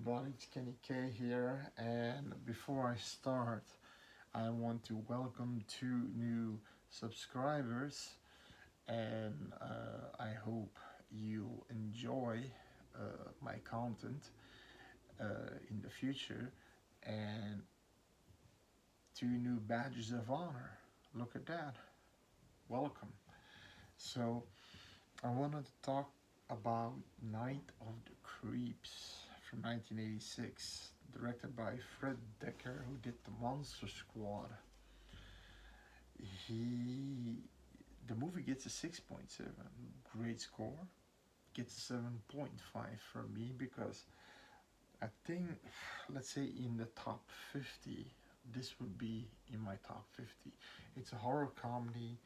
everybody, it's Kenny K here, and before I start, I want to welcome two new subscribers, and I hope you enjoy my content in the future. And two new badges of honor. Look at that. Welcome. So, I wanted to talk about Night of the Creeps from 1986, directed by Fred Decker, who did The Monster Squad. He, the movie gets a 6.7, great score. Gets a 7.5 from me because I think, let's say in the top 50, this would be in my top 50. It's a horror comedy,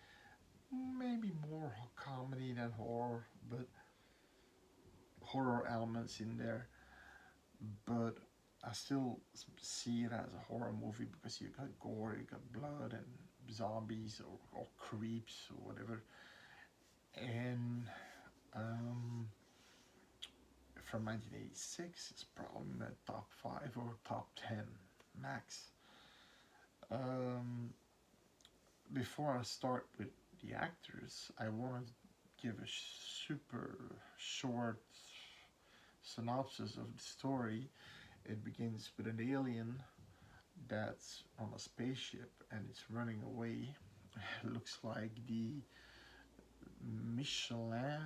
maybe more comedy than horror, but horror elements in there, but I still see it as a horror movie because you got gore, you got blood and zombies or creeps or whatever. And um, from 1986, it's probably in the top 5 or top 10 max. Um, Before I start with the actors, I want to give a super short synopsis of the story. It begins with an alien that's on a spaceship and it's running away. It looks like the Michelin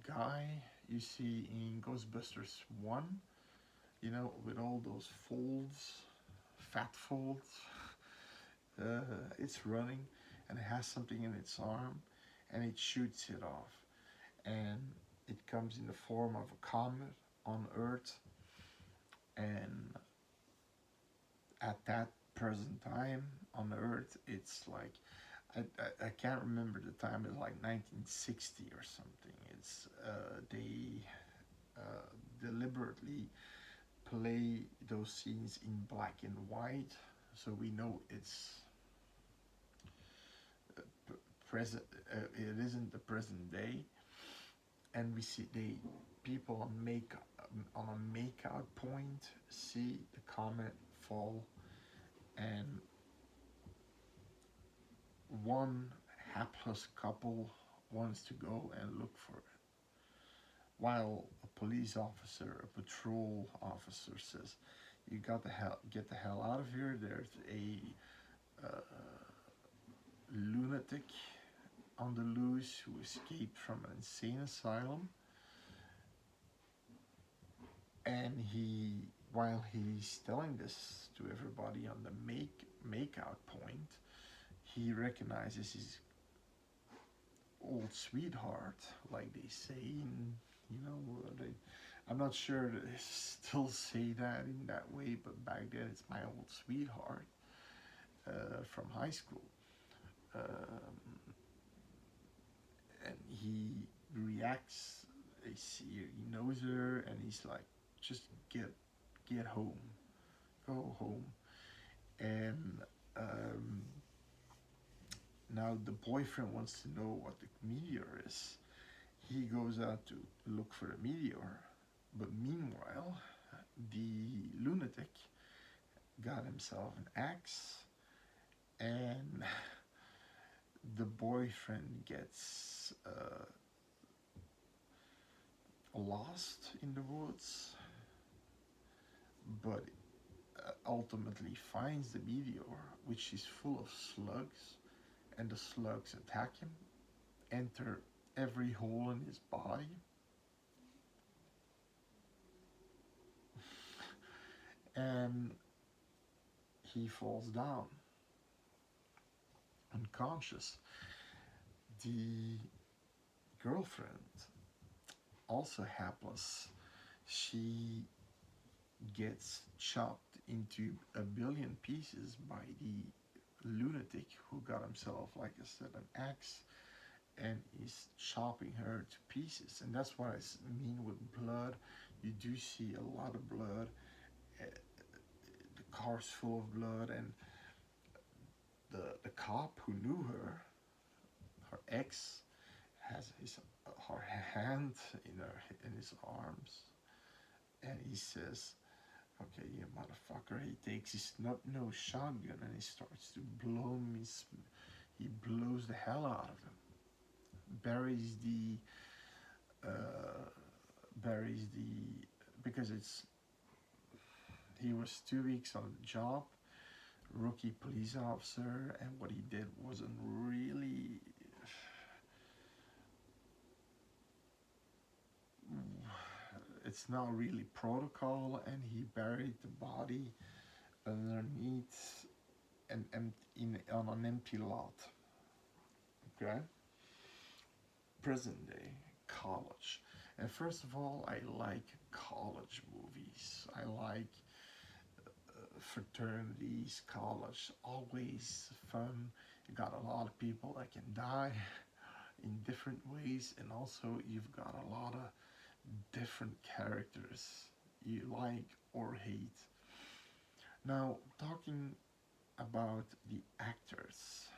guy you see in Ghostbusters 1, with all those folds, fat folds. It's running and it has something in its arm and it shoots it off. And it comes in the form of a comet on Earth, and at that present time on Earth, it's like I can't remember the time. It's like 1960 or something. It's they deliberately play those scenes in black and white, so we know it's present. It isn't the present day, and we see the people on a makeout point see the comet fall, and one hapless couple wants to go and look for it, while a police officer, a patrol officer, says, "You got the hell, get the hell out of here. There's a lunatic on the loose who escaped from an insane asylum." And while he's telling this to everybody on the makeout point, he recognizes his old sweetheart, like they say in, they, I'm not sure that they still say that in that way, but back then it's my old sweetheart from high school. Um, and he reacts, he knows her, and he's like, just get home, go home. And now the boyfriend wants to know what the meteor is. He goes out to look for the meteor, but meanwhile, the lunatic got himself an axe, and the boyfriend gets lost in the woods, but ultimately finds the meteor, which is full of slugs, and the slugs attack him, enter every hole in his body, and he falls down unconscious. The girlfriend, also hapless, she gets chopped into a billion pieces by the lunatic who got himself, like I said, an axe, and is chopping her to pieces. And that's what I mean with blood. You do see a lot of blood. The car's full of blood, and the cop who knew her ex, has her hand in his arms, and he says, okay, you motherfucker. He takes his snub nose shotgun and he starts to blow him. He blows the hell out of him. Buries the uh, buries the because it's he was 2 weeks on the job, rookie police officer, and what he did wasn't really. It's not really protocol, and he buried the body underneath on an empty lot. Okay, present day college, and first of all, I like college movies. I like fraternities, college, always fun. You got a lot of people that can die in different ways, and also you've got a lot of different characters you like or hate. Now, talking about the actors,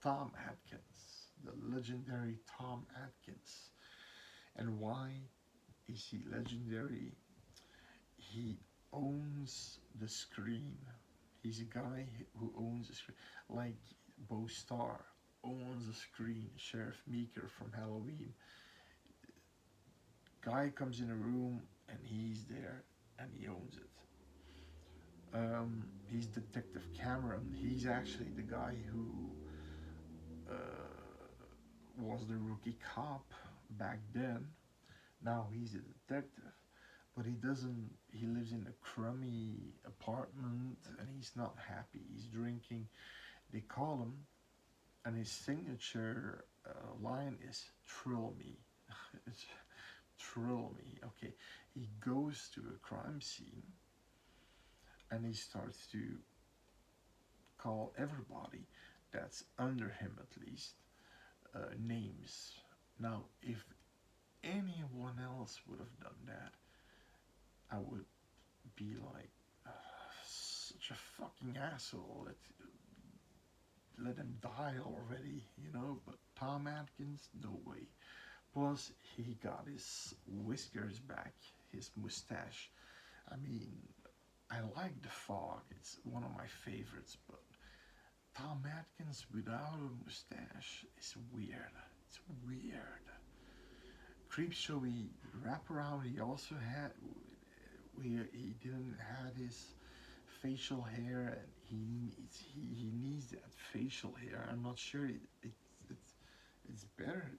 Tom Atkins, the legendary Tom Atkins. And why is he legendary? He owns the screen. He's a guy who owns the screen. Like Bo Starr owns the screen. Sheriff Meeker from Halloween. Guy comes in a room and he's there and he owns it. He's Detective Cameron. He's actually the guy who was the rookie cop back then. Now he's a detective, but he doesn't. He lives in a crummy apartment and he's not happy. He's drinking. They call him, and his signature line is "Thrill me." It's "Thrill me." Okay, he goes to a crime scene and he starts to call everybody that's under him at least names. Now, if anyone else would have done that, I would be like, such a fucking asshole. Let him die already, you know. But Tom Atkins, no way. Plus, he got his whiskers back, his mustache. I mean, I like The Fog. It's one of my favorites, but Tom Atkins without a mustache is weird. It's weird. Creepshow he wraparound. He also had. He didn't have his facial hair, and he needs that facial hair. I'm not sure it's it's better.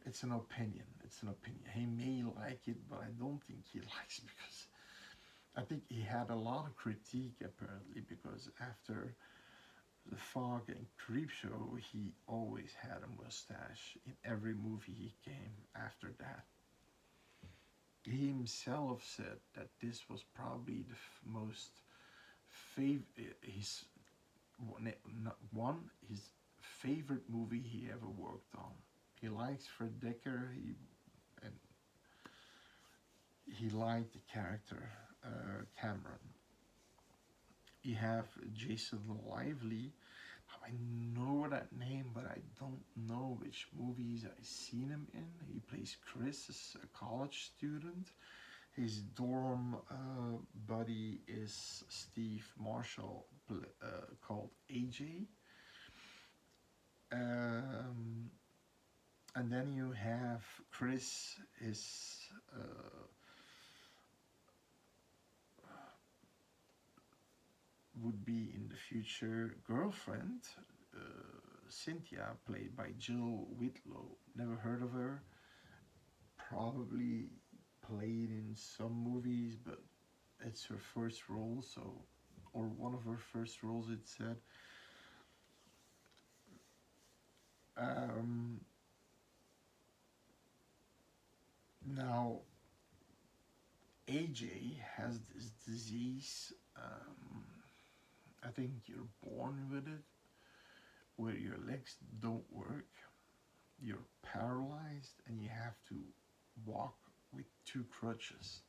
It's an opinion. It's an opinion. He may like it, but I don't think he likes it because I think he had a lot of critique apparently because after The Fog and Creepshow, he always had a mustache in every movie he came after that. He himself said that this was probably the most his his favorite movie he ever worked on. He likes Fred Decker. And he liked the character Cameron. You have Jason Lively. I know that name, but I don't know which movies I've seen him in. He plays Chris, as a college student. His dorm buddy is Steve Marshall, called AJ. Um, and then you have Chris, his would be in the future girlfriend, uh, Cynthia, played by Jill Whitlow. Never heard of her. Probably played in some movies, but it's her first role, so, or one of her first roles, it said. Um, Now, AJ has this disease. I think you're born with it, where your legs don't work, you're paralyzed, and you have to walk with two crutches.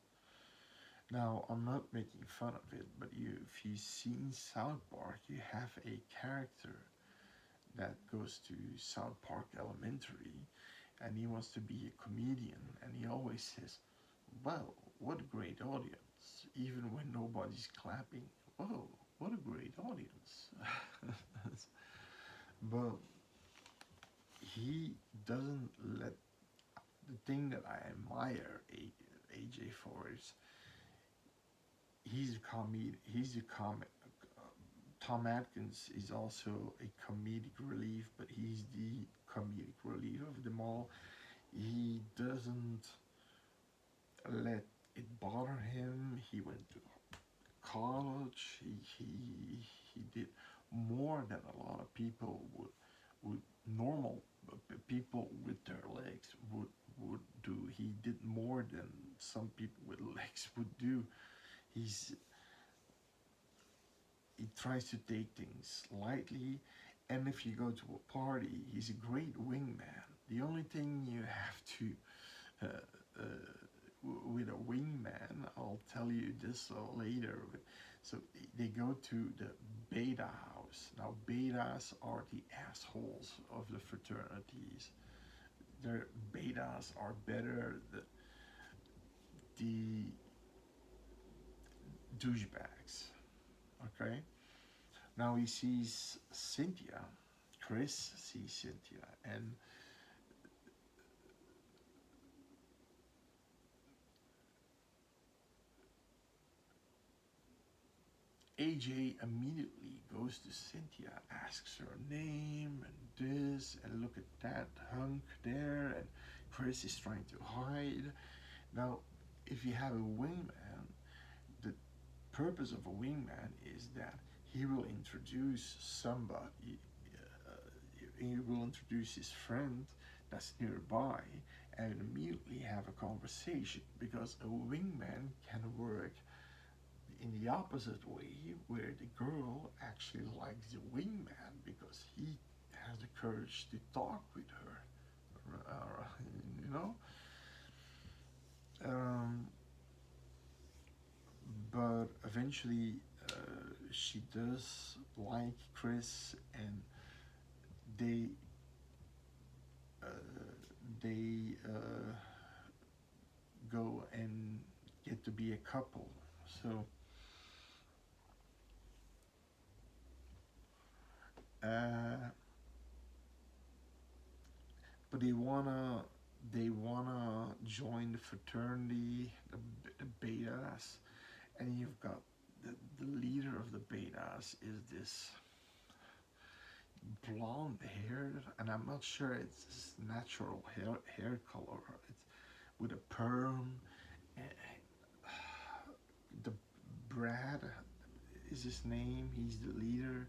Now, I'm not making fun of it, but if you've seen South Park, you have a character that goes to South Park Elementary, and he wants to be a comedian, and he always says, well, what a great audience, even when nobody's clapping. Whoa, what a great audience. But he doesn't let the thing that I admire AJ for is he's a comedic. He's a comic. Tom Atkins is also a comedic relief, but he's the comedic relief of them all. He doesn't let it bother him. He went to college. He did more than a lot of people would normal people with their legs would do. He did more than some people with legs would do. He's he tries to take things lightly, and if you go to a party, he's a great wingman. The only thing you have to with a wingman, I'll tell you this later. So they go to the beta house. Now betas are the assholes of the fraternities. Their betas are better. The douchebags. Okay. Now he sees Cynthia. Chris sees Cynthia, and AJ immediately goes to Cynthia, asks her name and this, and look at that hunk there, and Chris is trying to hide. Now, if you have a wingman, the purpose of a wingman is that he will introduce somebody, he will introduce his friend that's nearby and immediately have a conversation because a wingman can work in the opposite way where the girl actually likes the wingman because he has the courage to talk with her, you know. Um, but eventually she does like Chris, and they uh, they go and get to be a couple. So, uh, but they wanna join the fraternity, the betas, and you've got the leader of the betas is this blonde haired, and I'm not sure it's his natural hair color. It's with a perm. And the Brad is his name. He's the leader.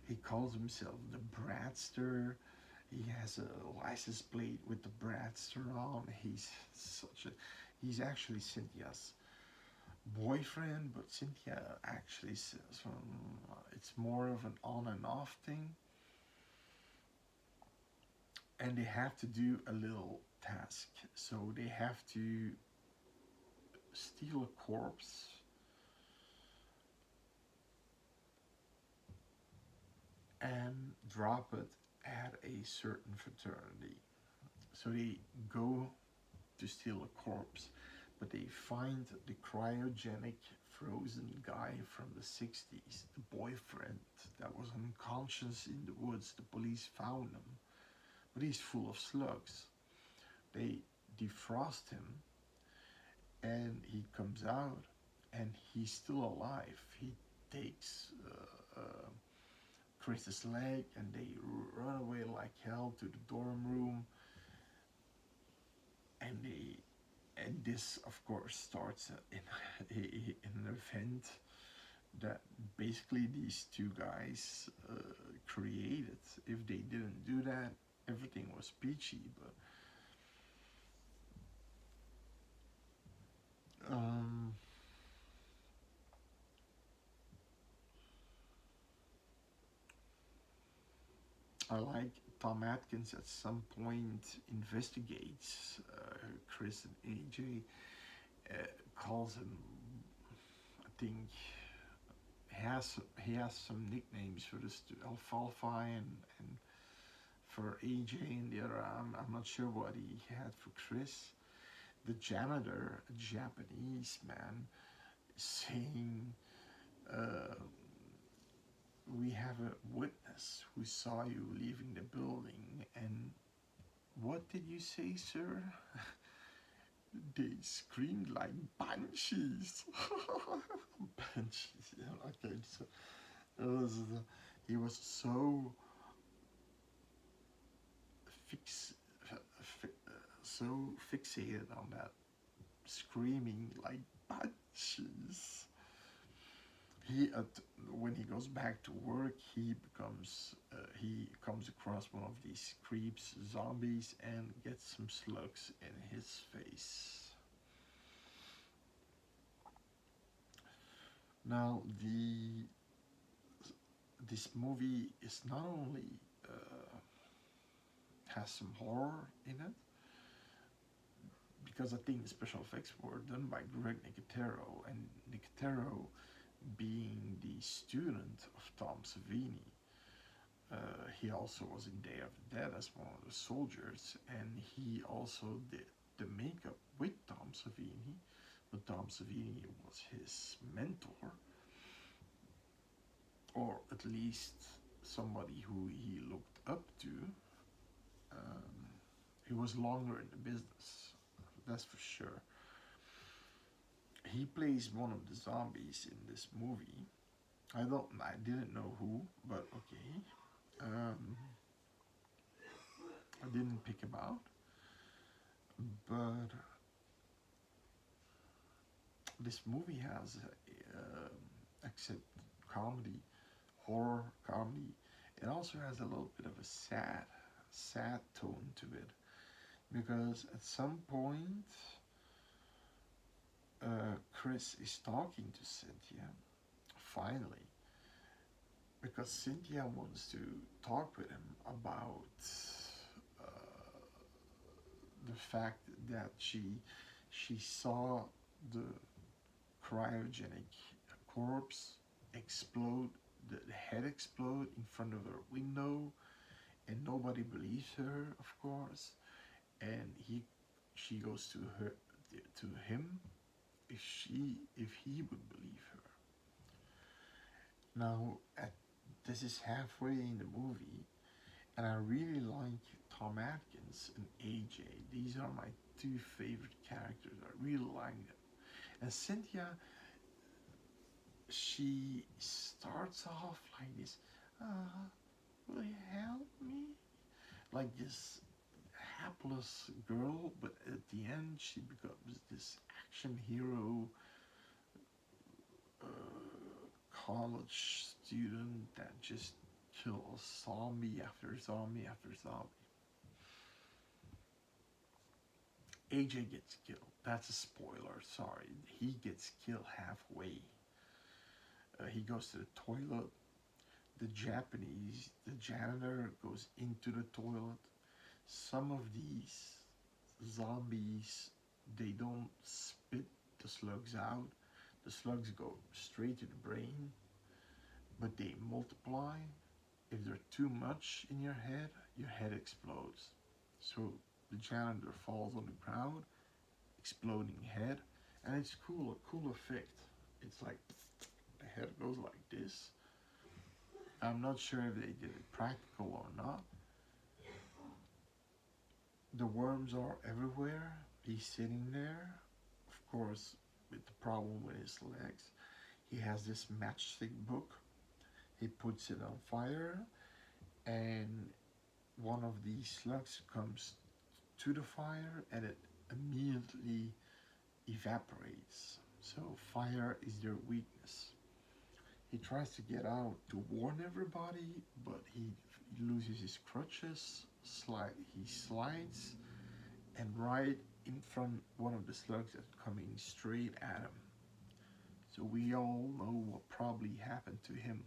He calls himself the Bradster. He has a license plate with the Bradster on. He's actually Cynthia's boyfriend, but Cynthia actually says it's more of an on and off thing. And they have to do a little task. So they have to steal a corpse and drop it at a certain fraternity. So they go to steal a corpse, but they find the cryogenic frozen guy from the 60s, the boyfriend that was unconscious in the woods. The police found him, but he's full of slugs. They defrost him, and he comes out, and he's still alive. He takes Chris's leg, and they run away like hell to the dorm room, and this of course starts an event that basically these two guys created. If they didn't do that, everything was peachy. But um, I like Tom Atkins at some point investigates Chris and AJ, calls him. I think he has some nicknames for this Alfalfa and for AJ and the other. I'm not sure what he had for Chris. the janitor, a Japanese man, saying, uh, "We have a witness who saw you leaving the building." And what did you say, sir? They screamed like banshees. Banshees. Yeah, okay, so it was, he was so fix, so fixated on that screaming like banshees. He when he goes back to work, he comes across one of these creeps, zombies, and gets some slugs in his face. Now, the this movie is not only uh, has some horror in it, because I think the special effects were done by Greg Nicotero, and Nicotero being the student of Tom Savini. He also was in Day of the Dead as one of the soldiers, and he also did the makeup with Tom Savini, but Tom Savini was his mentor, or at least somebody who he looked up to. Um, he was longer in the business, that's for sure. He plays one of the zombies in this movie. I didn't know who, but okay. Um, I didn't pick him out, but this movie has, except comedy, horror comedy, it also has a little bit of a sad tone to it, because at some point, Chris is talking to Cynthia, finally, because Cynthia wants to talk with him about uh, the fact that she saw the cryogenic corpse explode, the head explode in front of her window, and nobody believes her, of course. And she goes to him if he would believe her. Now, this is halfway in the movie, and I really like Tom Atkins and AJ. These are my two favorite characters. I really like them. And Cynthia, she starts off like this, will you help me? Like this hapless girl, but at the end she becomes this action hero, college student that just kills zombie after zombie after zombie. AJ gets killed. That's a spoiler, sorry. He gets killed halfway. He goes to the toilet. The janitor goes into the toilet. Some of these zombies, they don't spit the slugs out. The slugs go straight to the brain, but they multiply. If they're too much in your head explodes. So the janitor falls on the ground, exploding head, and it's cool, a cool effect. It's like the head goes like this. I'm not sure if they did it practical or not. The worms are everywhere. He's sitting there, of course, with the problem with his legs. He has this matchstick book. He puts it on fire, and one of these slugs comes to the fire, and it immediately evaporates. So fire is their weakness. He tries to get out to warn everybody, but he loses his crutches. He slides, and right in front one of the slugs that's coming straight at him. So we all know what probably happened to him.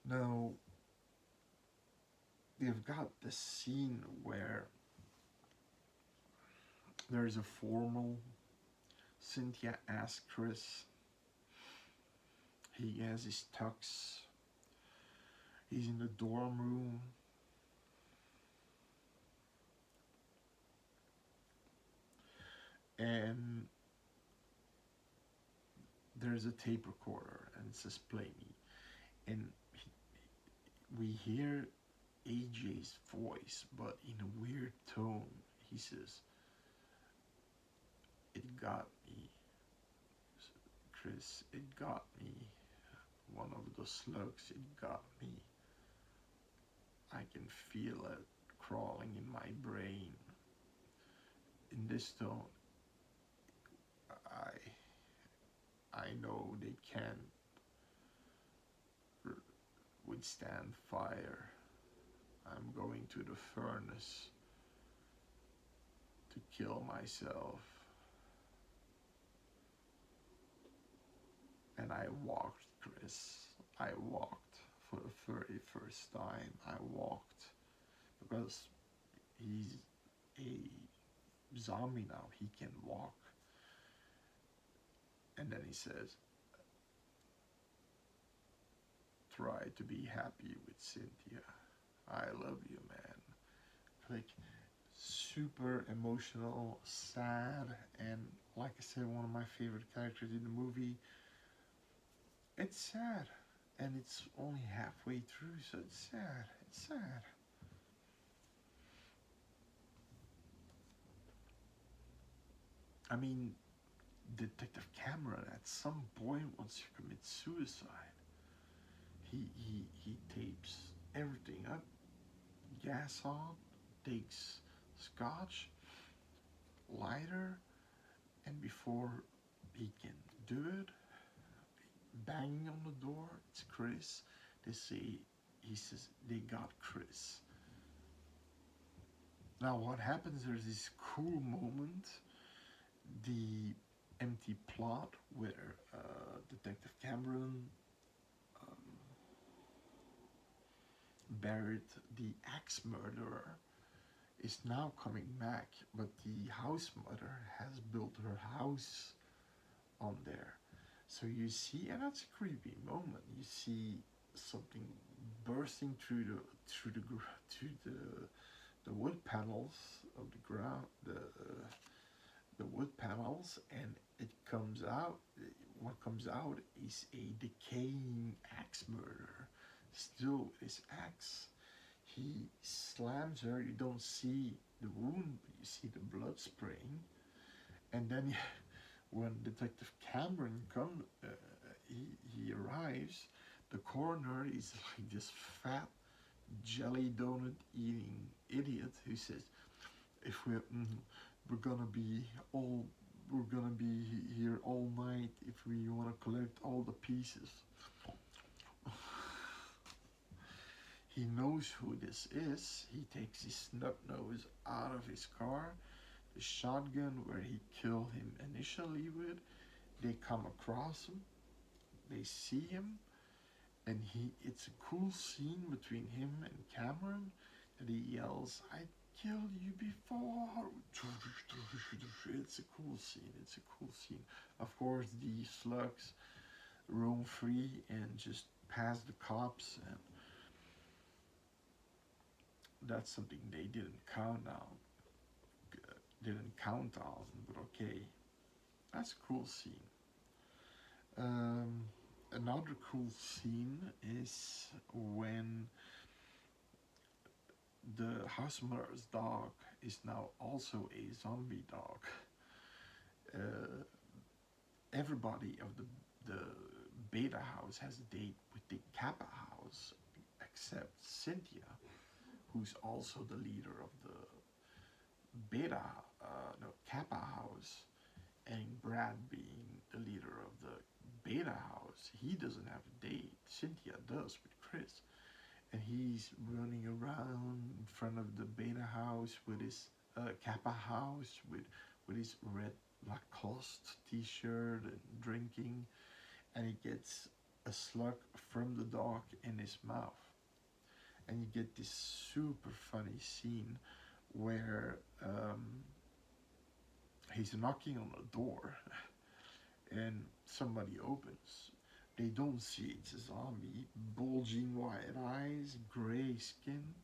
Now, they've got this scene where there's a formal. Cynthia asks Chris. He has his tux. He's in the dorm room. and there's a tape recorder and it says play me, and we hear AJ's voice but in a weird tone. He says, it got me, Chris, it got me, one of the slugs, it got me, I can feel it crawling in my brain. In this tone, I know they can't withstand fire. I'm going to the furnace to kill myself. And I walked, Chris. I walked for the very first time. I walked because he's a zombie now. He can walk. And then he says, try to be happy with Cynthia. I love you, man. Like, super emotional, sad, and like I said, one of my favorite characters in the movie. It's sad, and it's only halfway through, so it's sad. It's sad. I mean, Detective Cameron at some point wants to commit suicide. He tapes everything up, gas on, takes scotch, lighter, and before he can do it, banging on the door, it's Chris. They say, he says, they got Chris. Now what happens, there's this cool moment, the empty plot where Detective Cameron buried the axe murderer is now coming back, but the house mother has built her house on there. So you see, and that's a creepy moment. You see something bursting through the wood panels of the ground, the wood panels, and it comes out. What comes out is a decaying axe murderer, still with his axe. He slams her. You don't see the wound, but you see the blood spraying. And then when Detective Cameron comes, he arrives. The coroner is like this fat jelly donut eating idiot who says, "If we're gonna be all we're gonna be here all night if we want to collect all the pieces." He knows who this is. He takes his snub nose out of his car, the shotgun where he killed him initially with. They come across him, they see him, and it's a cool scene between him and Cameron that he yells, "I killed you before." It's a cool scene. It's a cool scene. Of course, the slugs roam free and just pass the cops, and that's something they didn't count on, but okay, that's a cool scene. Another cool scene is when the house mother's dog is now also a zombie dog. Uh, Everybody of the Beta house has a date with the Kappa house, except Cynthia, who's also the leader of the Beta, no, Kappa house, and Brad being the leader of the Beta house. He doesn't have a date. Cynthia does with Chris, and he's running around in front of the Beta house with his Kappa house with his red Lacoste t-shirt and drinking, and he gets a slug from the dog in his mouth, and you get this super funny scene where he's knocking on the door and somebody opens. They don't see it's a zombie, bulging white eyes, gray skin.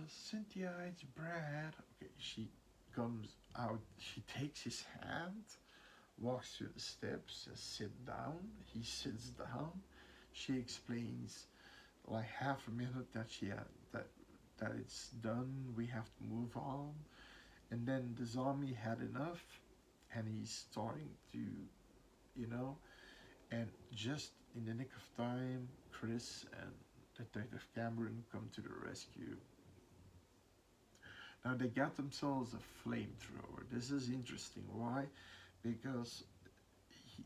Cynthia, it's Brad. Okay, she comes out, she takes his hand, walks to the steps, and sit down. He sits down. She explains like half a minute that she had that it's done. We have to move on. And then the zombie had enough, and he's starting to, you know, and just in the nick of time, Chris and Detective Cameron come to the rescue. Now they got themselves a flamethrower. This is interesting. Why? Because he,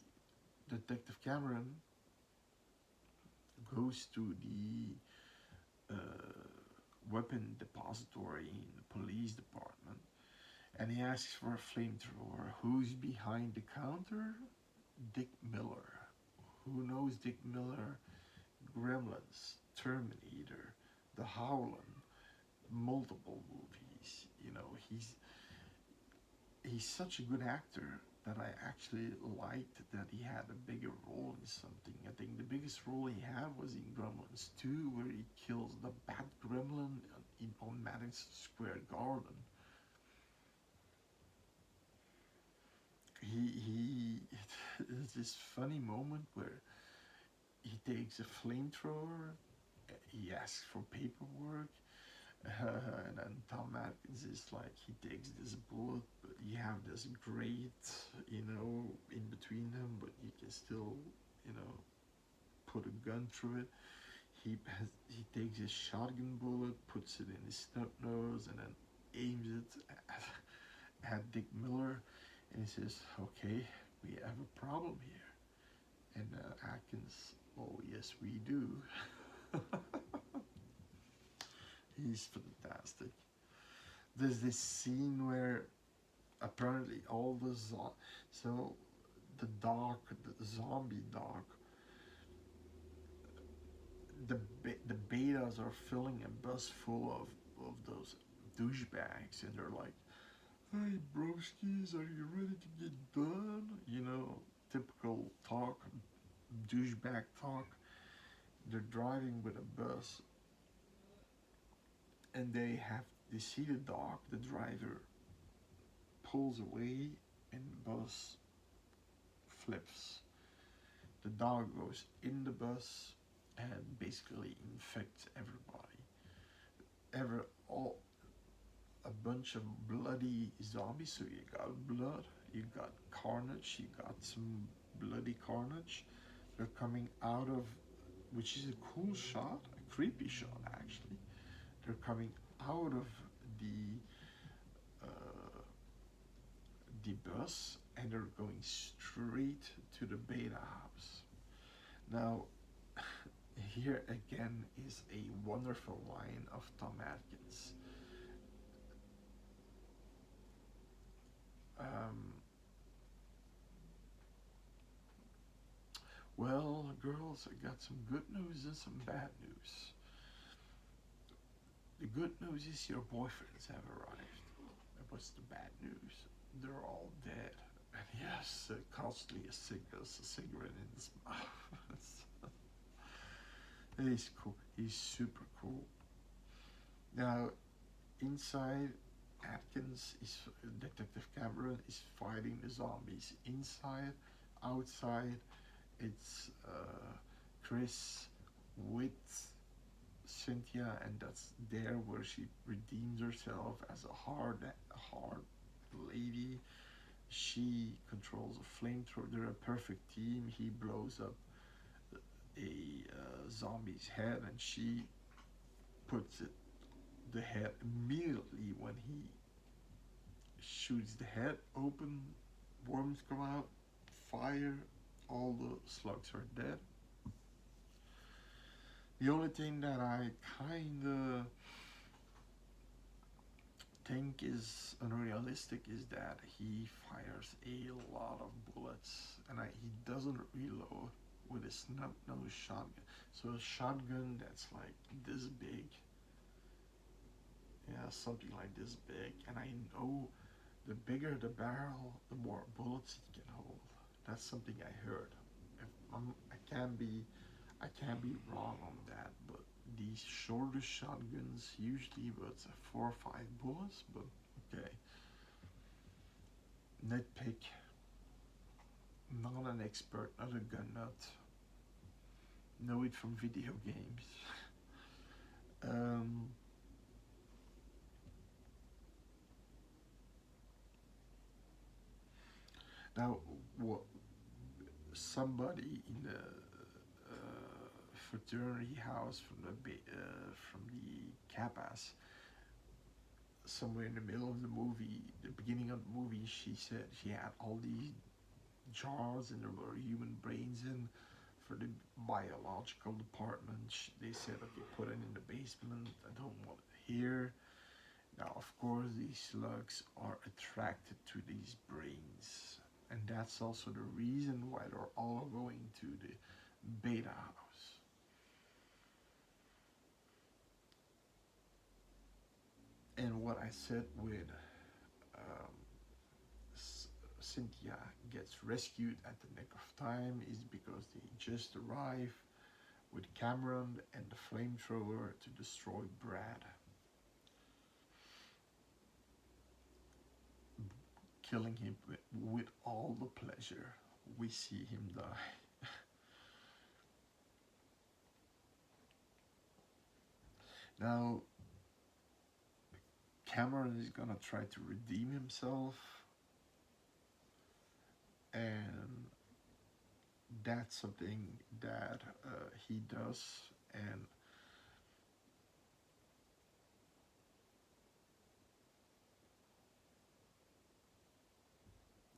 Detective Cameron goes to the weapon depository in the police department and he asks for a flamethrower. Who's behind the counter? Dick Miller. Who knows Dick Miller? Gremlins, Terminator, The Howland, multiple movies. You know, he's such a good actor that I actually liked that he had a bigger role in something. I think the biggest role he had was in Gremlins 2, where he kills the Bat Gremlin on Madison Square Garden. He It's this funny moment where he takes a flamethrower, he asks for paperwork, and then Tom Atkins is like, he takes this bullet, but you have this grate, you know, in between them, but you can still, you know, put a gun through it. He takes his shotgun bullet, puts it in his snub nose, and then aims it at Dick Miller, and he says, "Okay, we have a problem here." And Atkins, "Oh yes, we do." He's fantastic. There's this scene where apparently all the so the dog, the zombie dog, the betas are filling a bus full of those douchebags, and they're like, "Hey broskies, are you ready to get done?" You know, typical talk, douchebag talk. They're driving with a bus, and they see the dog. The driver pulls away, and the bus flips. The dog goes in the bus and basically infects everybody. All a bunch of bloody zombies. So you got blood, you got carnage, you got some bloody carnage. They're coming out of, which is a cool shot, a creepy shot actually. They're coming out of the uh, the bus and they're going straight to the beta house. Now, here again is a wonderful line of Tom Atkins. Um, well, girls, I got some good news and some bad news. The good news is your boyfriends have arrived. And what's the bad news? They're all dead. And yes, constantly a cigarette in his mouth. He's cool. He's super cool. Now, inside, Detective Cameron is fighting the zombies. Inside, outside, it's Chris with Cynthia, and that's there where she redeems herself as a hard lady. She controls a flamethrower. They're a perfect team. He blows up a zombie's head, and she puts the head immediately when he shoots the head open. Worms come out, fire. All the slugs are dead. The only thing that I kinda think is unrealistic is that he fires a lot of bullets and he doesn't reload with his snub nose shotgun. So a shotgun that's like this big, yeah, something like this big, and I know the bigger the barrel, the more bullets it can hold. That's something I heard. If I can't be wrong on that, but these shorter shotguns usually with 4 or 5 bullets, but okay. nitpick, not an expert, not a gun nut, know it from video games. Um, Now, what somebody in the fraternity house from the Kappas, somewhere in the middle of the movie, the beginning of the movie, she said she had all these jars and there were human brains in for the biological department. They said, okay, put it in the basement. I don't want it here. Now, of course, these slugs are attracted to these brains. And that's also the reason why they're all going to the beta house. And what I said with um, Cynthia gets rescued at the nick of time is because they just arrive with Cameron and the flamethrower to destroy Brad, killing him with all the pleasure. We see him die. Now, Cameron is gonna try to redeem himself, and that's something that he does. And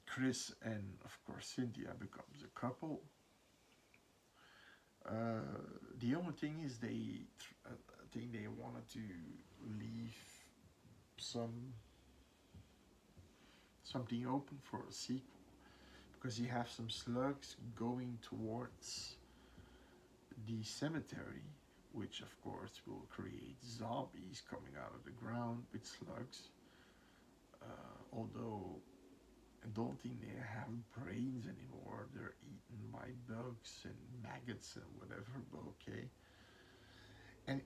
Chris and of course Cynthia becomes a couple. The only thing is I think they wanted to leave some something open for a sequel because you have some slugs going towards the cemetery, which of course will create zombies coming out of the ground with slugs. Although I don't think they have brains anymore, they're eaten by bugs and maggots and whatever. But okay, and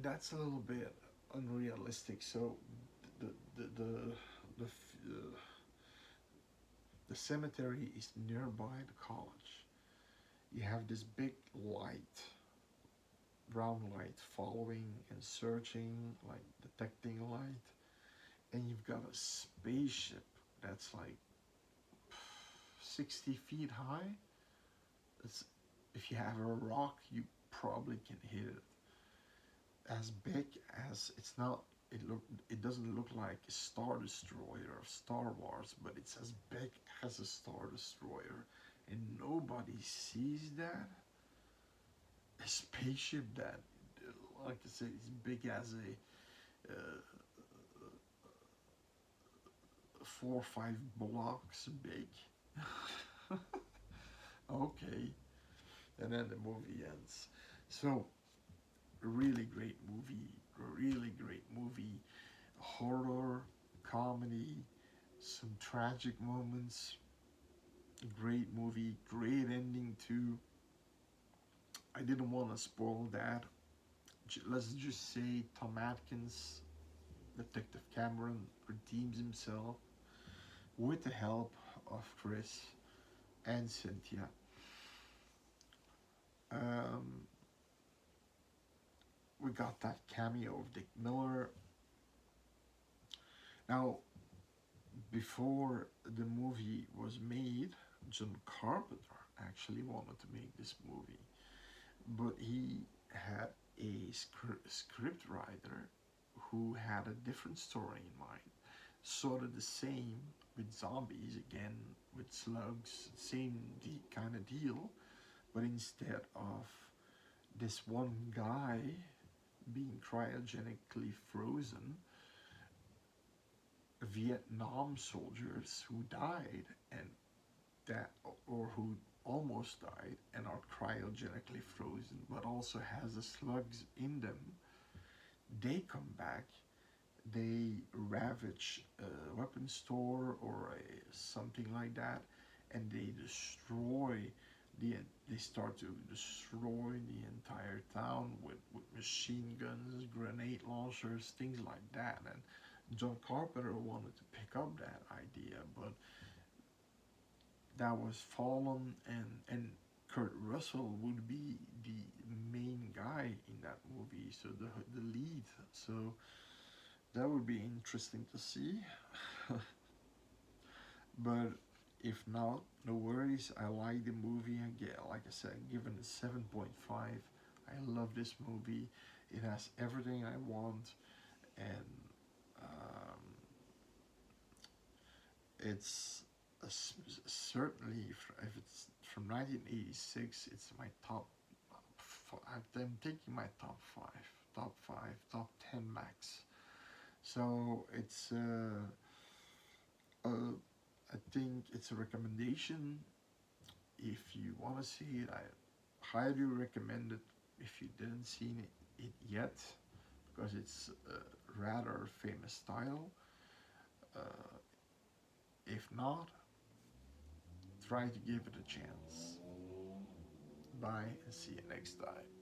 that's a little bit unrealistic. So the the the the, the, the cemetery is nearby the college. You have this big light, brown light, following and searching, like detecting light, and you've got a spaceship that's like 60 feet high. It's, if you have a rock, you probably can hit it. As big as it's not, it doesn't look like a Star Destroyer of Star Wars, but it's as big as a Star Destroyer, and nobody sees that. A spaceship that, like I said, is big as a 4 or 5 blocks big. Okay, and then the movie ends. So, really great movie, really great movie. Horror, comedy, some tragic moments. Great movie, great ending too. I didn't want to spoil that. Let's just say Tom Atkins, Detective Cameron, redeems himself with the help of Chris and Cynthia. Um, we got that cameo of Dick Miller. Now, before the movie was made, John Carpenter actually wanted to make this movie, but he had a script writer who had a different story in mind. Sort of the same with zombies, again with slugs, same kind of deal, but instead of this one guy being cryogenically frozen, Vietnam soldiers who died and that or who almost died and are cryogenically frozen but also has the slugs in them, they come back, they ravage a weapon store or something like that, and the they start to destroy the entire town with machine guns, grenade launchers, things like that. And John Carpenter wanted to pick up that idea, but that was fallen, and Kurt Russell would be the main guy in that movie, so the lead. So that would be interesting to see. But if not, no worries. I like the movie. Again, like I said, given it 7.5. I love this movie. It has everything I want, and um, it's certainly, if it's from 1986, it's my top. I'm taking my top 10 max. So it's uh, I think it's a recommendation. If you want to see it, I highly recommend it. If you didn't see it yet, because it's a rather famous style. Uh, if not, try to give it a chance. Bye and see you next time.